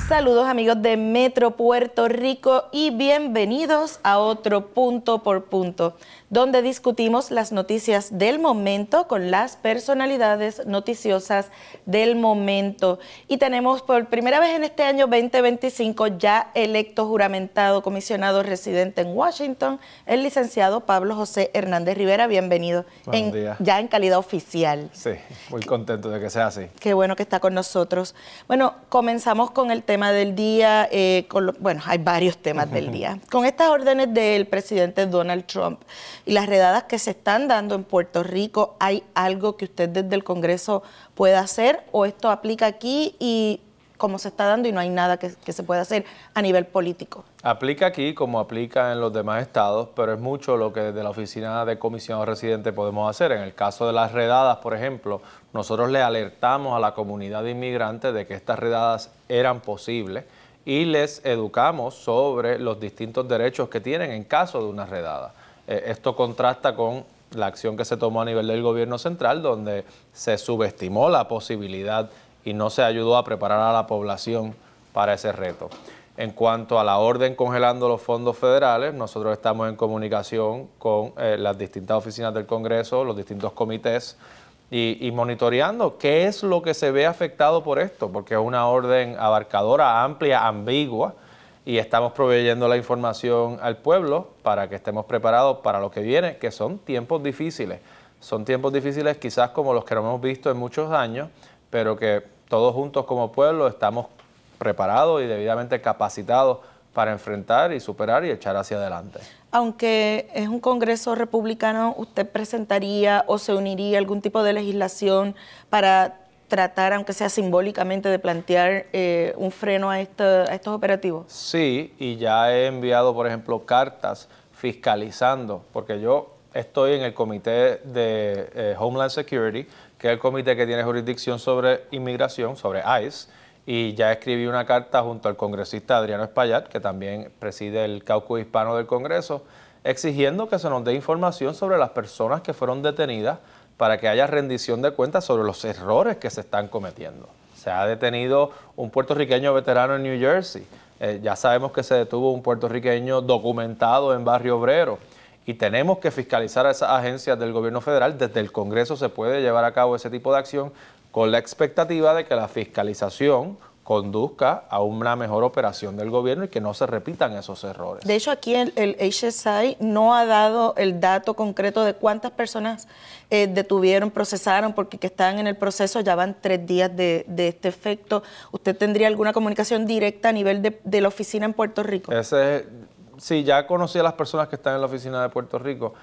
Saludos amigos de Metro Puerto Rico y bienvenidos a otro Punto por Punto, donde discutimos las noticias del momento con las personalidades noticiosas del momento. Y tenemos por primera vez en este año 2025 ya electo juramentado comisionado residente en Washington, el licenciado Pablo José Hernández Rivera. Bienvenido. Buenos días. Ya en calidad oficial. Sí, muy contento de que sea así. Qué bueno que está con nosotros. Bueno, comenzamos con el tema del día. Bueno, hay varios temas del día. Con estas órdenes del presidente Donald Trump y las redadas que se están dando en Puerto Rico, ¿hay algo que usted desde el Congreso pueda hacer o esto aplica aquí y como se está dando y no hay nada que se pueda hacer a nivel político? Aplica aquí como aplica en los demás estados, pero es mucho lo que desde la oficina de comisionado residente podemos hacer. En el caso de las redadas, por ejemplo, nosotros le alertamos a la comunidad de inmigrantes de que estas redadas eran posibles y les educamos sobre los distintos derechos que tienen en caso de una redada. Esto contrasta con la acción que se tomó a nivel del gobierno central, donde se subestimó la posibilidad y no se ayudó a preparar a la población para ese reto. En cuanto a la orden congelando los fondos federales, nosotros estamos en comunicación con las distintas oficinas del Congreso, los distintos comités y monitoreando qué es lo que se ve afectado por esto, porque es una orden abarcadora, amplia, ambigua, y estamos proveyendo la información al pueblo para que estemos preparados para lo que viene, que son tiempos difíciles. Son tiempos difíciles quizás como los que no hemos visto en muchos años, pero que todos juntos como pueblo estamos preparados y debidamente capacitados para enfrentar y superar y echar hacia adelante. Aunque es un Congreso republicano, ¿usted presentaría o se uniría a algún tipo de legislación para tratar, aunque sea simbólicamente, de plantear un freno a estos operativos? Sí, y ya he enviado, por ejemplo, cartas fiscalizando, porque yo estoy en el Comité de Homeland Security, que es el comité que tiene jurisdicción sobre inmigración, sobre ICE, y ya escribí una carta junto al congresista Adriano Espaillat, que también preside el caucus hispano del Congreso, exigiendo que se nos dé información sobre las personas que fueron detenidas para que haya rendición de cuentas sobre los errores que se están cometiendo. Se ha detenido un puertorriqueño veterano en New Jersey. Ya sabemos que se detuvo un puertorriqueño documentado en Barrio Obrero. Y tenemos que fiscalizar a esas agencias del gobierno federal. Desde el Congreso se puede llevar a cabo ese tipo de acción con la expectativa de que la fiscalización conduzca a una mejor operación del gobierno y que no se repitan esos errores. De hecho, aquí el HSI no ha dado el dato concreto de cuántas personas detuvieron, procesaron, porque que están en el proceso, ya van 3 días de este efecto. ¿Usted tendría alguna comunicación directa a nivel de la oficina en Puerto Rico? Sí, ya conocí a las personas que están en la oficina de Puerto Rico,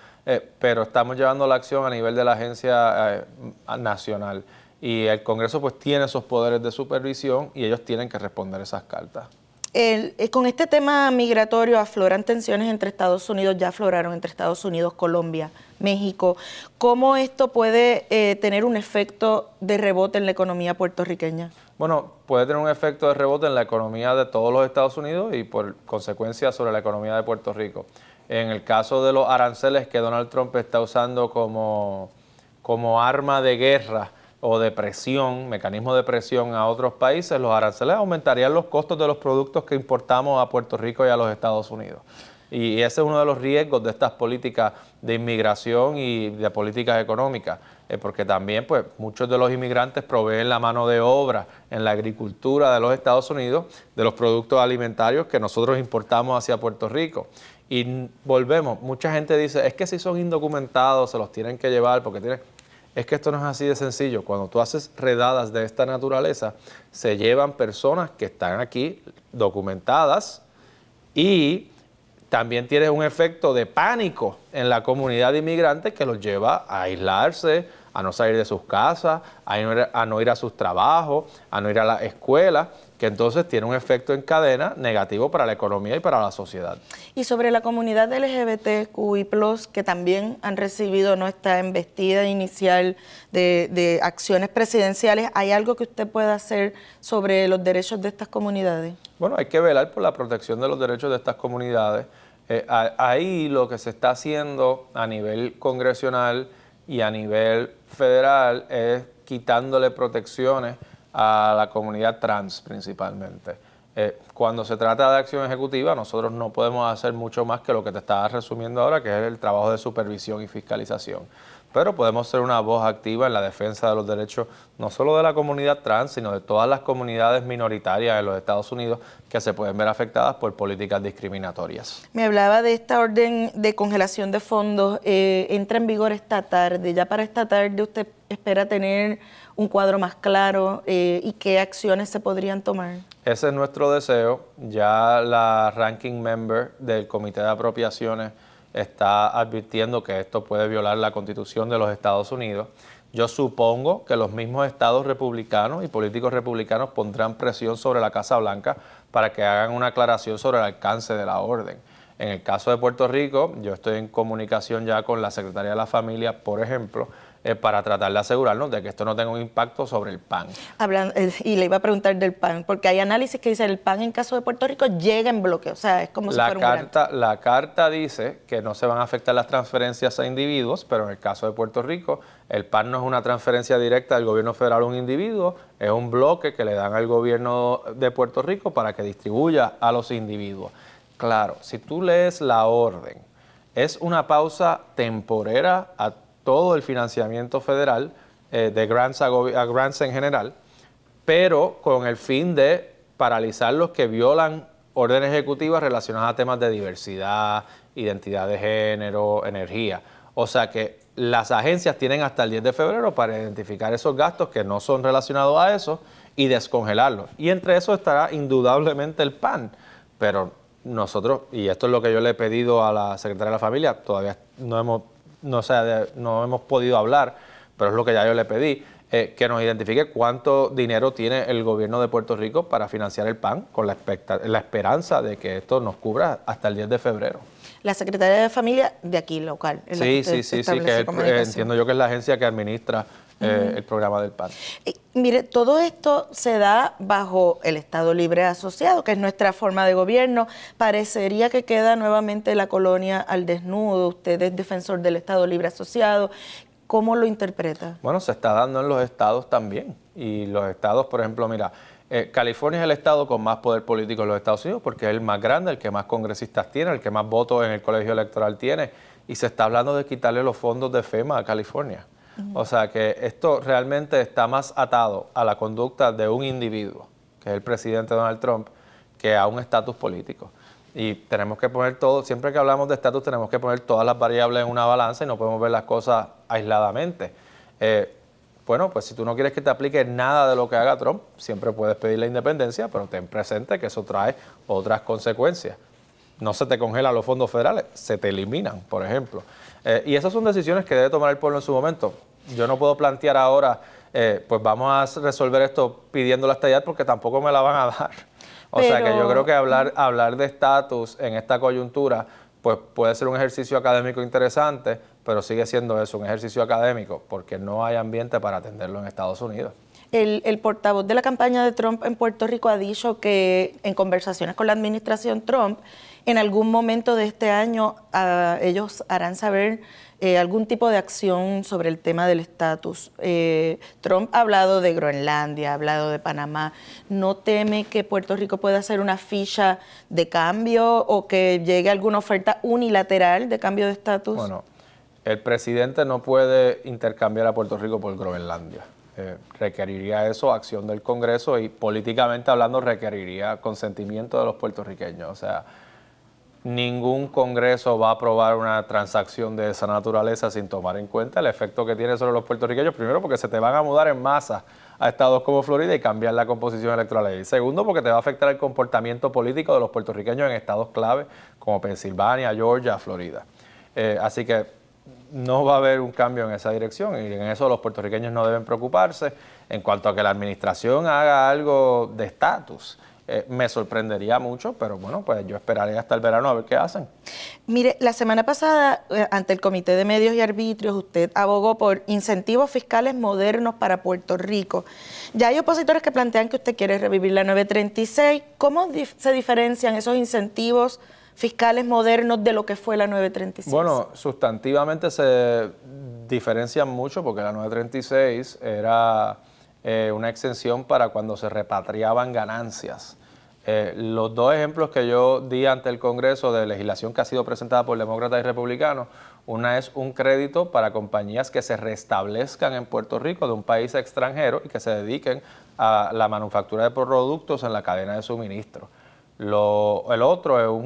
pero estamos llevando la acción a nivel de la agencia nacional. Y el Congreso pues tiene esos poderes de supervisión y ellos tienen que responder esas cartas. Con este tema migratorio afloran tensiones entre Estados Unidos, ya afloraron entre Estados Unidos, Colombia, México. ¿Cómo esto puede tener un efecto de rebote en la economía puertorriqueña? Bueno, puede tener un efecto de rebote en la economía de todos los Estados Unidos y por consecuencia sobre la economía de Puerto Rico. En el caso de los aranceles que Donald Trump está usando como arma de guerra o de presión, mecanismo de presión a otros países, los aranceles aumentarían los costos de los productos que importamos a Puerto Rico y a los Estados Unidos. Y ese es uno de los riesgos de estas políticas de inmigración y de políticas económicas, porque también pues, muchos de los inmigrantes proveen la mano de obra en la agricultura de los Estados Unidos, de los productos alimentarios que nosotros importamos hacia Puerto Rico. Y volvemos, mucha gente dice, es que si son indocumentados se los tienen que llevar porque tienen... Es que esto no es así de sencillo. Cuando tú haces redadas de esta naturaleza, se llevan personas que están aquí documentadas y también tienes un efecto de pánico en la comunidad de inmigrantes que los lleva a aislarse, a no salir de sus casas, a no ir a sus trabajos, a no ir a la escuela, que entonces tiene un efecto en cadena negativo para la economía y para la sociedad. Y sobre la comunidad LGBTQI+, que también han recibido esta embestida inicial de acciones presidenciales, ¿hay algo que usted pueda hacer sobre los derechos de estas comunidades? Bueno, hay que velar por la protección de los derechos de estas comunidades. Ahí lo que se está haciendo a nivel congresional y a nivel federal es quitándole protecciones a la comunidad trans principalmente. Cuando se trata de acción ejecutiva, nosotros no podemos hacer mucho más que lo que te estaba resumiendo ahora, que es el trabajo de supervisión y fiscalización. Pero podemos ser una voz activa en la defensa de los derechos, no solo de la comunidad trans, sino de todas las comunidades minoritarias en los Estados Unidos que se pueden ver afectadas por políticas discriminatorias. Me hablaba de esta orden de congelación de fondos, entra en vigor esta tarde. Ya para esta tarde usted espera tener un cuadro más claro y qué acciones se podrían tomar. Ese es nuestro deseo. Ya la ranking member del Comité de Apropiaciones está advirtiendo que esto puede violar la Constitución de los Estados Unidos. Yo supongo que los mismos estados republicanos y políticos republicanos pondrán presión sobre la Casa Blanca para que hagan una aclaración sobre el alcance de la orden. En el caso de Puerto Rico, yo estoy en comunicación ya con la Secretaría de la Familia, por ejemplo, para tratar de asegurarnos de que esto no tenga un impacto sobre el PAN. Y le iba a preguntar del PAN, porque hay análisis que dicen que el PAN en caso de Puerto Rico llega en bloque, o sea, es como si fuera un grant. La carta dice que no se van a afectar las transferencias a individuos, pero en el caso de Puerto Rico, el PAN no es una transferencia directa del gobierno federal a un individuo, es un bloque que le dan al gobierno de Puerto Rico para que distribuya a los individuos. Claro, si tú lees la orden, es una pausa temporera a todo el financiamiento federal de grants a grants en general, pero con el fin de paralizar los que violan órdenes ejecutivas relacionadas a temas de diversidad, identidad de género, energía. O sea que las agencias tienen hasta el 10 de febrero para identificar esos gastos que no son relacionados a eso y descongelarlos. Y entre eso estará indudablemente el PAN, pero nosotros, y esto es lo que yo le he pedido a la Secretaría de la Familia, todavía no hemos podido hablar, pero es lo que ya yo le pedí, que nos identifique cuánto dinero tiene el gobierno de Puerto Rico para financiar el PAN, con la esperanza de que esto nos cubra hasta el 10 de febrero. La Secretaría de Familia de aquí, local. Sí, que entiendo yo que es la agencia que administra el programa del PAN. Mire, todo esto se da bajo el Estado Libre Asociado, que es nuestra forma de gobierno. Parecería que queda nuevamente la colonia al desnudo. Usted es defensor del Estado Libre Asociado. ¿Cómo lo interpreta? Bueno, se está dando en los estados también. Y los estados, por ejemplo, mira, California es el estado con más poder político en los Estados Unidos porque es el más grande, el que más congresistas tiene, el que más votos en el colegio electoral tiene. Y se está hablando de quitarle los fondos de FEMA a California. O sea que esto realmente está más atado a la conducta de un individuo, que es el presidente Donald Trump, que a un estatus político. Y tenemos que poner todo, siempre que hablamos de estatus tenemos que poner todas las variables en una balanza y no podemos ver las cosas aisladamente. Bueno, pues si tú no quieres que te aplique nada de lo que haga Trump, siempre puedes pedir la independencia, pero ten presente que eso trae otras consecuencias. No se te congelan los fondos federales, se te eliminan, por ejemplo. Y esas son decisiones que debe tomar el pueblo en su momento. Yo no puedo plantear ahora, pues vamos a resolver esto pidiendo la estadidad porque tampoco me la van a dar. O sea que yo creo que hablar de estatus en esta coyuntura, pues puede ser un ejercicio académico interesante, pero sigue siendo eso, un ejercicio académico, porque no hay ambiente para atenderlo en Estados Unidos. El portavoz de la campaña de Trump en Puerto Rico ha dicho que en conversaciones con la administración Trump, en algún momento de este año ellos harán saber algún tipo de acción sobre el tema del estatus. Trump ha hablado de Groenlandia, ha hablado de Panamá. ¿No teme que Puerto Rico pueda hacer una ficha de cambio o que llegue alguna oferta unilateral de cambio de estatus? Bueno, el presidente no puede intercambiar a Puerto Rico por Groenlandia. Requeriría eso acción del Congreso y políticamente hablando requeriría consentimiento de los puertorriqueños. O sea, ningún Congreso va a aprobar una transacción de esa naturaleza sin tomar en cuenta el efecto que tiene sobre los puertorriqueños. Primero, porque se te van a mudar en masa a estados como Florida y cambiar la composición electoral. Y segundo, porque te va a afectar el comportamiento político de los puertorriqueños en estados clave como Pensilvania, Georgia, Florida. Así que no va a haber un cambio en esa dirección y en eso los puertorriqueños no deben preocuparse. En cuanto a que la administración haga algo de estatus, me sorprendería mucho, pero bueno, pues yo esperaré hasta el verano a ver qué hacen. Mire, la semana pasada, ante el Comité de Medios y Arbitrios, usted abogó por incentivos fiscales modernos para Puerto Rico. Ya hay opositores que plantean que usted quiere revivir la 936. ¿Cómo se diferencian esos incentivos fiscales modernos de lo que fue la 936? Bueno, sustantivamente se diferencian mucho porque la 936 era una exención para cuando se repatriaban ganancias Los dos ejemplos que yo di ante el Congreso de legislación que ha sido presentada por demócratas y republicanos, una es un crédito para compañías que se restablezcan en Puerto Rico de un país extranjero y que se dediquen a la manufactura de productos en la cadena de suministro. El otro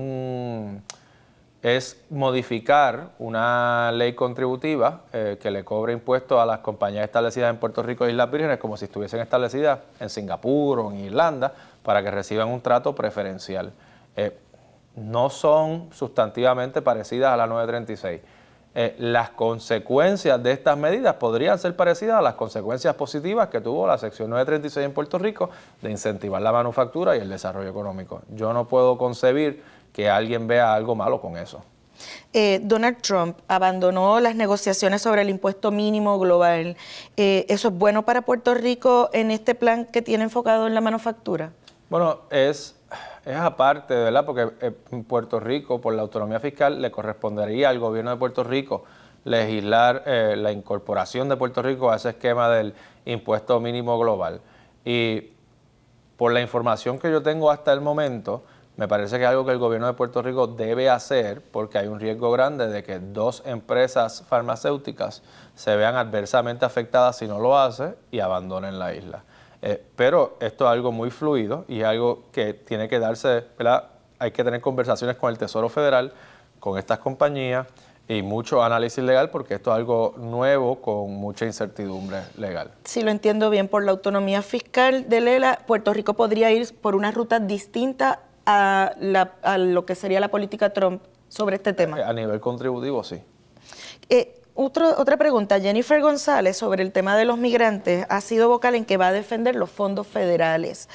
es modificar una ley contributiva que le cobre impuestos a las compañías establecidas en Puerto Rico e Islas Vírgenes como si estuviesen establecidas en Singapur o en Irlanda para que reciban un trato preferencial. No son sustantivamente parecidas a la 936. Las consecuencias de estas medidas podrían ser parecidas a las consecuencias positivas que tuvo la sección 936 en Puerto Rico de incentivar la manufactura y el desarrollo económico. Yo no puedo concebir que alguien vea algo malo con eso. Donald Trump abandonó las negociaciones sobre el impuesto mínimo global. ¿Eso es bueno para Puerto Rico en este plan que tiene enfocado en la manufactura? Bueno, es aparte, ¿verdad? Porque en Puerto Rico, por la autonomía fiscal, le correspondería al gobierno de Puerto Rico legislar la incorporación de Puerto Rico a ese esquema del impuesto mínimo global. Y por la información que yo tengo hasta el momento, me parece que es algo que el gobierno de Puerto Rico debe hacer porque hay un riesgo grande de que dos empresas farmacéuticas se vean adversamente afectadas si no lo hace y abandonen la isla. Pero esto es algo muy fluido y es algo que tiene que darse, ¿verdad? Hay que tener conversaciones con el Tesoro Federal, con estas compañías y mucho análisis legal porque esto es algo nuevo con mucha incertidumbre legal. Si lo entiendo bien, por la autonomía fiscal de Lela, Puerto Rico podría ir por una ruta distinta a lo que sería la política Trump sobre este tema. A nivel contributivo, sí. Otra pregunta, Jennifer González, sobre el tema de los migrantes, ha sido vocal en que va a defender los fondos federales.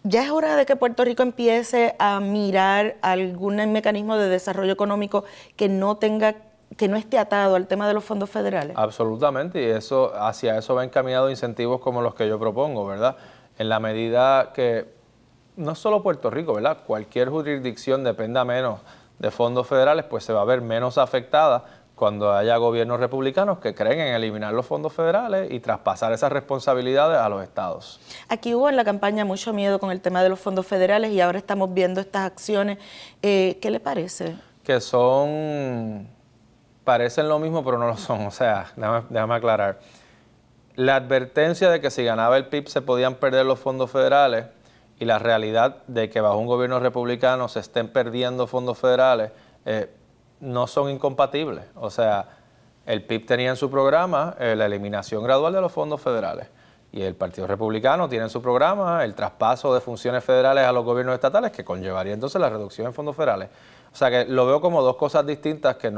¿Ya es hora de que Puerto Rico empiece a mirar algún mecanismo de desarrollo económico que no esté atado al tema de los fondos federales? Absolutamente, y hacia eso va encaminado incentivos como los que yo propongo, ¿verdad? En la medida que no solo Puerto Rico, ¿verdad? Cualquier jurisdicción dependa menos de fondos federales, pues se va a ver menos afectada cuando haya gobiernos republicanos que creen en eliminar los fondos federales y traspasar esas responsabilidades a los estados. Aquí hubo en la campaña mucho miedo con el tema de los fondos federales y ahora estamos viendo estas acciones. ¿Qué le parece? Que parecen lo mismo, pero no lo son. O sea, déjame aclarar. La advertencia de que si ganaba el PIB se podían perder los fondos federales y la realidad de que bajo un gobierno republicano se estén perdiendo fondos federales no son incompatibles. O sea, el PIB tenía en su programa la eliminación gradual de los fondos federales y el Partido Republicano tiene en su programa el traspaso de funciones federales a los gobiernos estatales que conllevaría entonces la reducción en fondos federales. O sea que lo veo como dos cosas distintas que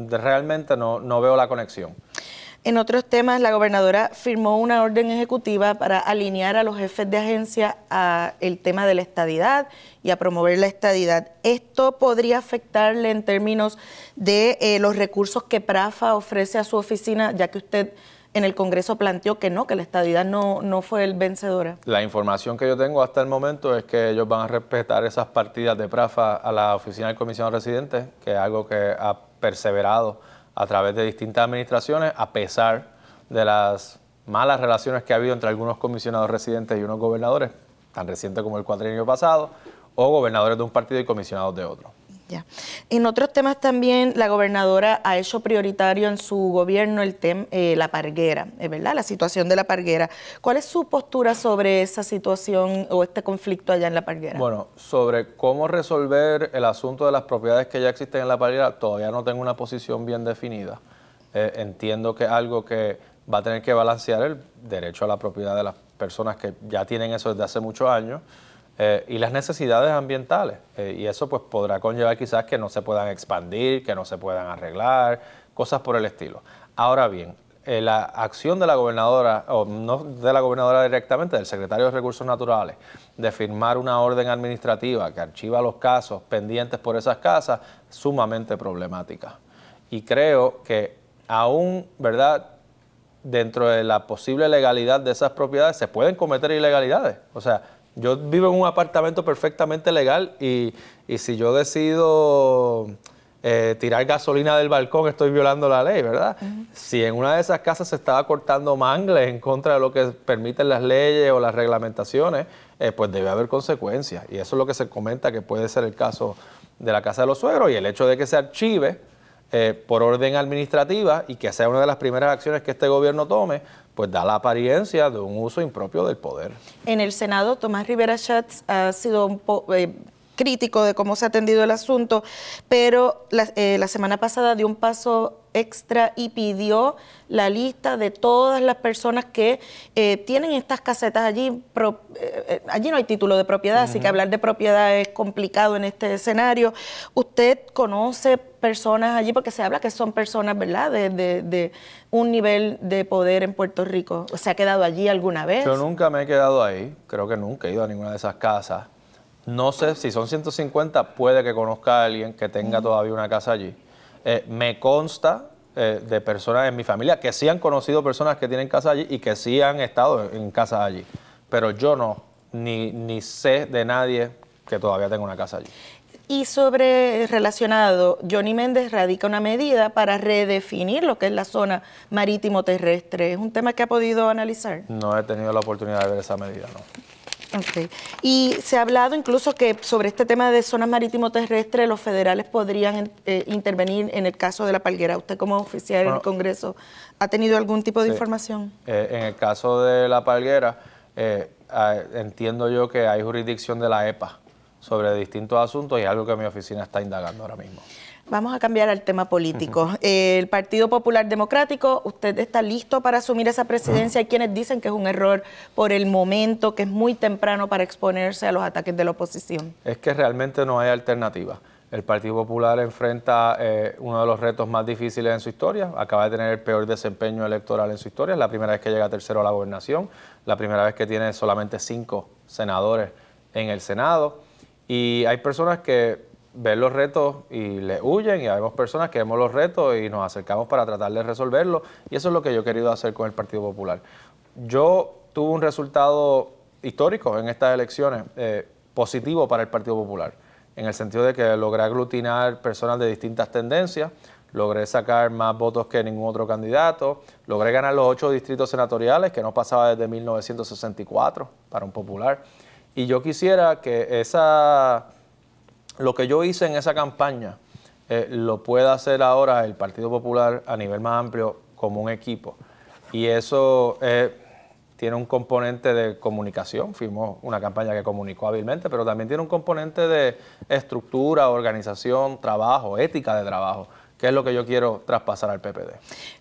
realmente no veo la conexión. En otros temas, la gobernadora firmó una orden ejecutiva para alinear a los jefes de agencia al tema de la estadidad y a promover la estadidad. ¿Esto podría afectarle en términos de los recursos que PRAFA ofrece a su oficina, ya que usted en el Congreso planteó que la estadidad no fue el vencedora? La información que yo tengo hasta el momento es que ellos van a respetar esas partidas de PRAFA a la oficina del comisionado residente, que es algo que ha perseverado a través de distintas administraciones, a pesar de las malas relaciones que ha habido entre algunos comisionados residentes y unos gobernadores, tan recientes como el cuatrienio pasado, o gobernadores de un partido y comisionados de otro. Ya. En otros temas también la gobernadora ha hecho prioritario en su gobierno la parguera, ¿verdad? La situación de la parguera. ¿Cuál es su postura sobre esa situación o este conflicto allá en la parguera? Bueno, sobre cómo resolver el asunto de las propiedades que ya existen en la parguera, todavía no tengo una posición bien definida. Entiendo que es algo que va a tener que balancear el derecho a la propiedad de las personas que ya tienen eso desde hace muchos años, y las necesidades ambientales, y eso pues podrá conllevar quizás que no se puedan expandir, que no se puedan arreglar, cosas por el estilo. Ahora bien, la acción de la gobernadora, o no de la gobernadora directamente, del secretario de Recursos Naturales, de firmar una orden administrativa que archiva los casos pendientes por esas casas, sumamente problemática. Y creo que aún, ¿verdad?, dentro de la posible legalidad de esas propiedades se pueden cometer ilegalidades. O sea, yo vivo en un apartamento perfectamente legal y si yo decido tirar gasolina del balcón, estoy violando la ley, ¿verdad? Si en una de esas casas se estaba cortando mangles en contra de lo que permiten las leyes o las reglamentaciones, pues debe haber consecuencias. Y eso es lo que se comenta que puede ser el caso de la casa de los suegros, y el hecho de que se archive por orden administrativa y que sea una de las primeras acciones que este gobierno tome, pues da la apariencia de un uso impropio del poder. En el Senado, Tomás Rivera Schatz ha sido un poco crítico de cómo se ha atendido el asunto, pero la semana pasada dio un paso extra y pidió la lista de todas las personas que tienen estas casetas allí. Allí no hay título de propiedad, así que hablar de propiedad es complicado en este escenario. ¿Usted conoce personas allí? Porque se habla que son personas, ¿verdad?, de un nivel de poder en Puerto Rico. ¿Se ha quedado allí alguna vez? Yo nunca me he quedado ahí, creo que nunca he ido a ninguna de esas casas. No sé si son 150, puede que conozca a alguien que tenga todavía una casa allí. Me consta de personas en mi familia que sí han conocido personas que tienen casa allí y que sí han estado en casas allí. Pero yo no, ni sé de nadie que todavía tenga una casa allí. Y relacionado, Johnny Méndez radica una medida para redefinir lo que es la zona marítimo terrestre. ¿Es un tema que ha podido analizar? No he tenido la oportunidad de ver esa medida, no. Okay. Y se ha hablado incluso que sobre este tema de zonas marítimo terrestres los federales podrían intervenir en el caso de La Palguera. ¿Usted como oficial en el Congreso ha tenido algún tipo de información? En el caso de La Palguera, entiendo yo que hay jurisdicción de la EPA sobre distintos asuntos y es algo que mi oficina está indagando ahora mismo. Vamos a cambiar al tema político. El Partido Popular Democrático, ¿usted está listo para asumir esa presidencia? Hay quienes dicen que es un error por el momento, que es muy temprano para exponerse a los ataques de la oposición. Es que realmente no hay alternativa. El Partido Popular enfrenta uno de los retos más difíciles en su historia. Acaba de tener el peor desempeño electoral en su historia. Es la primera vez que llega tercero a la gobernación, la primera vez que tiene solamente 5 senadores en el Senado. Y hay personas que ven los retos y le huyen, y hay personas que vemos los retos y nos acercamos para tratar de resolverlos, y eso es lo que yo he querido hacer con el Partido Popular. Yo tuve un resultado histórico en estas elecciones, positivo para el Partido Popular, en el sentido de que logré aglutinar personas de distintas tendencias, logré sacar más votos que ningún otro candidato, logré ganar los 8 distritos senatoriales, que no pasaba desde 1964 para un popular, y yo quisiera que lo que yo hice en esa campaña lo pueda hacer ahora el Partido Popular a nivel más amplio como un equipo. Y eso tiene un componente de comunicación. Fuimos una campaña que comunicó hábilmente, pero también tiene un componente de estructura, organización, trabajo, ética de trabajo, que es lo que yo quiero traspasar al PPD.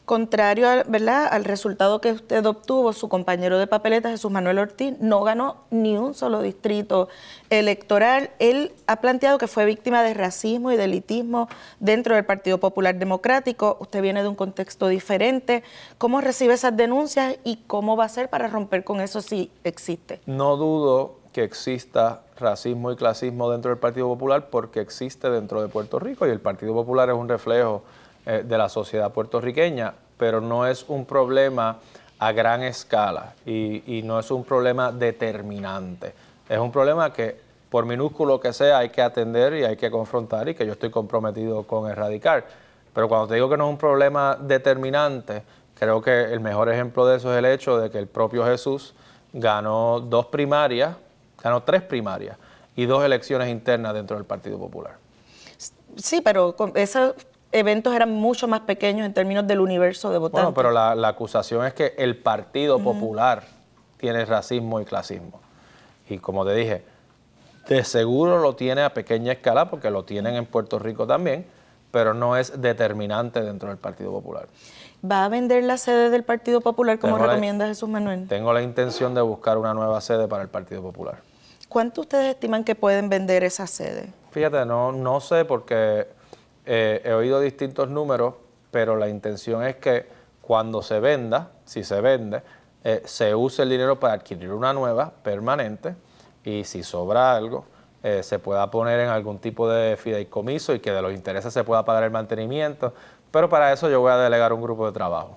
Contrario al resultado que usted obtuvo, su compañero de papeleta, Jesús Manuel Ortiz, no ganó ni un solo distrito electoral. Él ha planteado que fue víctima de racismo y de elitismo dentro del Partido Popular Democrático. Usted viene de un contexto diferente. ¿Cómo recibe esas denuncias y cómo va a hacer para romper con eso si existe? No dudo que exista racismo y clasismo dentro del Partido Popular porque existe dentro de Puerto Rico, y el Partido Popular es un reflejo de la sociedad puertorriqueña, pero no es un problema a gran escala y no es un problema determinante. Es un problema que, por minúsculo que sea, hay que atender y hay que confrontar, y que yo estoy comprometido con erradicar. Pero cuando te digo que no es un problema determinante, creo que el mejor ejemplo de eso es el hecho de que el propio Jesús ganó 3 primarias y 2 elecciones internas dentro del Partido Popular. Sí, pero esos eventos eran mucho más pequeños en términos del universo de votantes. Bueno, pero la acusación es que el Partido Popular tiene racismo y clasismo. Y como te dije, de seguro lo tiene a pequeña escala, porque lo tienen en Puerto Rico también, pero no es determinante dentro del Partido Popular. ¿Va a vender la sede del Partido Popular como recomienda Jesús Manuel? Tengo la intención de buscar una nueva sede para el Partido Popular. ¿Cuánto ustedes estiman que pueden vender esa sede? Fíjate, no sé, porque he oído distintos números, pero la intención es que cuando se venda, si se vende, se use el dinero para adquirir una nueva permanente, y si sobra algo, se pueda poner en algún tipo de fideicomiso y que de los intereses se pueda pagar el mantenimiento, pero para eso yo voy a delegar un grupo de trabajo.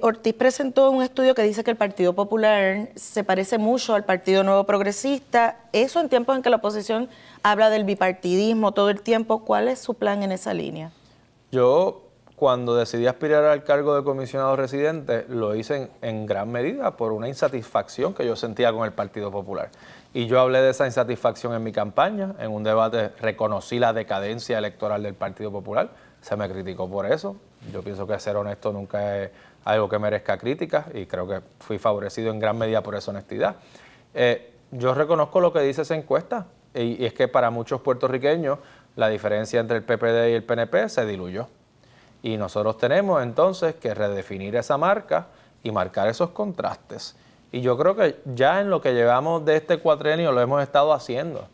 Ortiz presentó un estudio que dice que el Partido Popular se parece mucho al Partido Nuevo Progresista. Eso en tiempos en que la oposición habla del bipartidismo todo el tiempo. ¿Cuál es su plan en esa línea? Yo, cuando decidí aspirar al cargo de comisionado residente, lo hice en gran medida por una insatisfacción que yo sentía con el Partido Popular. Y yo hablé de esa insatisfacción en mi campaña, en un debate reconocí la decadencia electoral del Partido Popular, se me criticó por eso. Yo pienso que ser honesto nunca es algo que merezca críticas y creo que fui favorecido en gran medida por esa honestidad. Yo reconozco lo que dice esa encuesta y es que para muchos puertorriqueños la diferencia entre el PPD y el PNP se diluyó. Y nosotros tenemos entonces que redefinir esa marca y marcar esos contrastes. Y yo creo que ya en lo que llevamos de este cuatrienio lo hemos estado haciendo.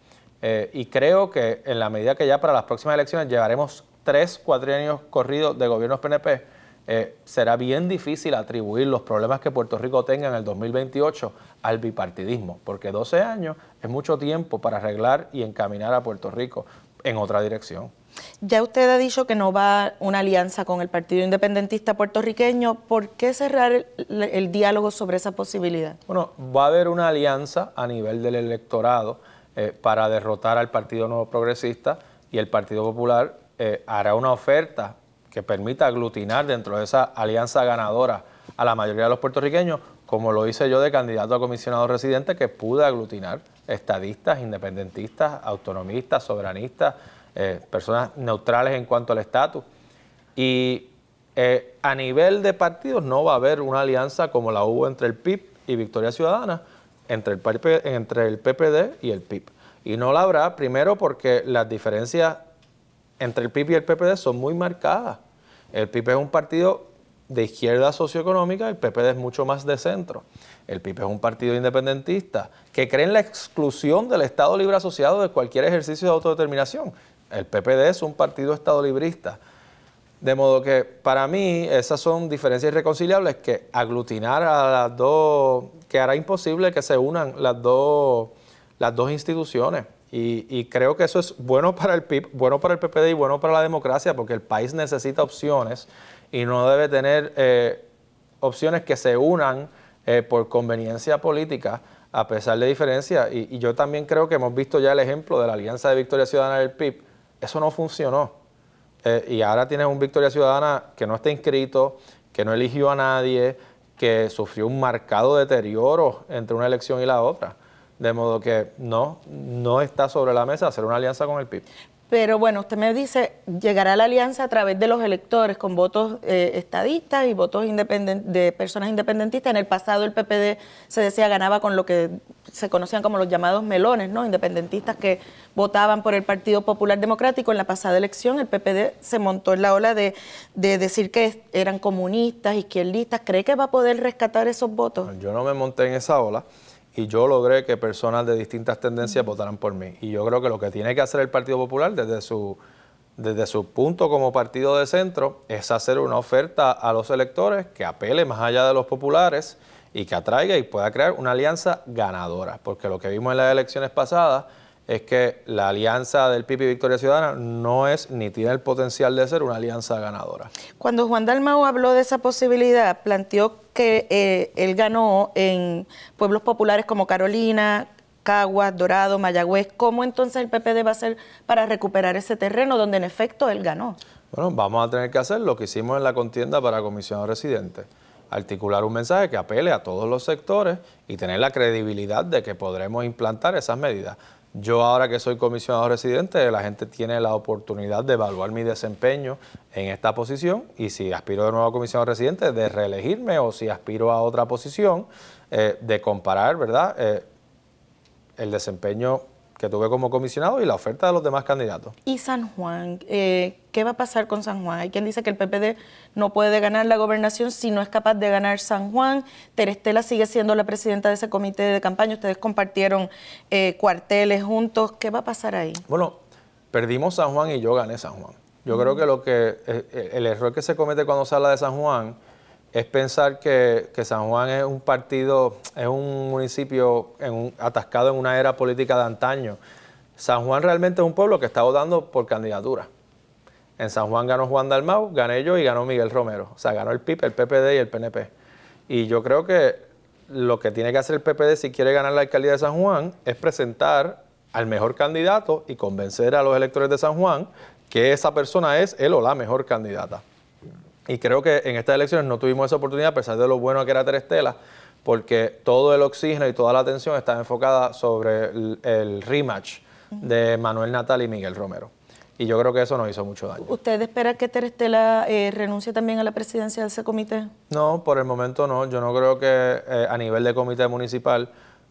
Y creo que en la medida que ya para las próximas elecciones llevaremos 3 cuatrienios corridos de gobiernos PNP, será bien difícil atribuir los problemas que Puerto Rico tenga en el 2028 al bipartidismo, porque 12 años es mucho tiempo para arreglar y encaminar a Puerto Rico en otra dirección. Ya usted ha dicho que no va una alianza con el Partido Independentista Puertorriqueño. ¿Por qué cerrar el diálogo sobre esa posibilidad? Bueno, va a haber una alianza a nivel del electorado para derrotar al Partido Nuevo Progresista y el Partido Popular hará una oferta que permita aglutinar dentro de esa alianza ganadora a la mayoría de los puertorriqueños, como lo hice yo de candidato a comisionado residente, que pude aglutinar estadistas, independentistas, autonomistas, soberanistas, personas neutrales en cuanto al estatus. Y a nivel de partidos no va a haber una alianza como la hubo entre el PIB y Victoria Ciudadana, entre el PPD y el PIB. Y no la habrá, primero porque las diferencias entre el PIB y el PPD son muy marcadas. El PIB es un partido de izquierda socioeconómica, el PPD es mucho más de centro. El PIB es un partido independentista que cree en la exclusión del Estado Libre Asociado de cualquier ejercicio de autodeterminación. El PPD es un partido estado librista. De modo que para mí esas son diferencias irreconciliables que aglutinar a las dos, que hará imposible que se unan las dos instituciones. Y creo que eso es bueno para el PIB, bueno para el PPD y bueno para la democracia, porque el país necesita opciones y no debe tener opciones que se unan por conveniencia política a pesar de diferencias. Y yo también creo que hemos visto ya el ejemplo de la alianza de Victoria Ciudadana y el PIB. Eso no funcionó. Y ahora tienes un Victoria Ciudadana que no está inscrito, que no eligió a nadie, que sufrió un marcado deterioro entre una elección y la otra. De modo que no está sobre la mesa hacer una alianza con el PIB. Pero bueno, usted me dice, llegará la alianza a través de los electores, con votos estadistas y votos de personas independentistas. En el pasado el PPD se decía ganaba con lo que se conocían como los llamados melones, ¿no? Independentistas que votaban por el Partido Popular Democrático. En la pasada elección el PPD se montó en la ola de decir que eran comunistas, izquierdistas. ¿Cree que va a poder rescatar esos votos? Yo no me monté en esa ola. Y yo logré que personas de distintas tendencias votaran por mí. Y yo creo que lo que tiene que hacer el Partido Popular desde su punto como partido de centro es hacer una oferta a los electores que apele más allá de los populares y que atraiga y pueda crear una alianza ganadora. Porque lo que vimos en las elecciones pasadas es que la alianza del PIB y Victoria Ciudadana no es ni tiene el potencial de ser una alianza ganadora. Cuando Juan Dalmau habló de esa posibilidad, planteó que él ganó en pueblos populares como Carolina, Caguas, Dorado, Mayagüez. ¿Cómo entonces el PPD va a hacer para recuperar ese terreno donde en efecto él ganó? Bueno, vamos a tener que hacer lo que hicimos en la contienda para comisionado residente. Articular un mensaje que apele a todos los sectores y tener la credibilidad de que podremos implantar esas medidas. Yo ahora que soy comisionado residente, la gente tiene la oportunidad de evaluar mi desempeño en esta posición y si aspiro de nuevo a comisionado residente, de reelegirme o si aspiro a otra posición, de comparar, ¿verdad?, el desempeño que tuve como comisionado y la oferta de los demás candidatos. ¿Y San Juan? ¿Qué va a pasar con San Juan? Hay quien dice que el PPD no puede ganar la gobernación si no es capaz de ganar San Juan. Terestela sigue siendo la presidenta de ese comité de campaña. Ustedes compartieron cuarteles juntos. ¿Qué va a pasar ahí? Bueno, perdimos San Juan y yo gané San Juan. Yo creo que el error que se comete cuando se habla de San Juan es pensar que San Juan es un partido, es un municipio atascado en una era política de antaño. San Juan realmente es un pueblo que está votando por candidatura. En San Juan ganó Juan Dalmau, gané yo y ganó Miguel Romero. O sea, ganó el PIP, el PPD y el PNP. Y yo creo que lo que tiene que hacer el PPD si quiere ganar la alcaldía de San Juan es presentar al mejor candidato y convencer a los electores de San Juan que esa persona es él o la mejor candidata. Y creo que en estas elecciones no tuvimos esa oportunidad, a pesar de lo bueno que era Terestela, porque todo el oxígeno y toda la atención estaba enfocada sobre el rematch de Manuel Natal y Miguel Romero. Y yo creo que eso nos hizo mucho daño. ¿Usted espera que Terestela renuncie también a la presidencia de ese comité? No, por el momento no. Yo no creo que a nivel de comité municipal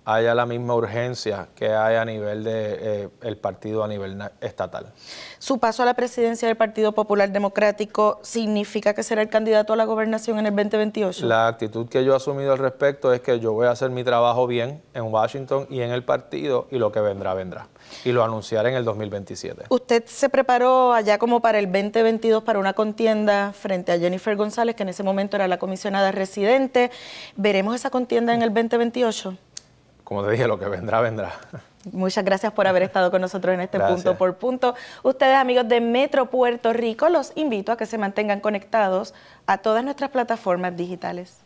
haya la misma urgencia que hay a nivel de el partido a nivel estatal. ¿Su paso a la presidencia del Partido Popular Democrático significa que será el candidato a la gobernación en el 2028? La actitud que yo he asumido al respecto es que yo voy a hacer mi trabajo bien en Washington y en el partido, y lo que vendrá, vendrá. Y lo anunciaré en el 2027. ¿Usted se preparó allá como para el 2022 para una contienda frente a Jennifer González, que en ese momento era la comisionada residente? ¿Veremos esa contienda en el 2028? Como te dije, lo que vendrá, vendrá. Muchas gracias por haber estado con nosotros en este Gracias. Punto por Punto. Ustedes, amigos de Metro Puerto Rico, los invito a que se mantengan conectados a todas nuestras plataformas digitales.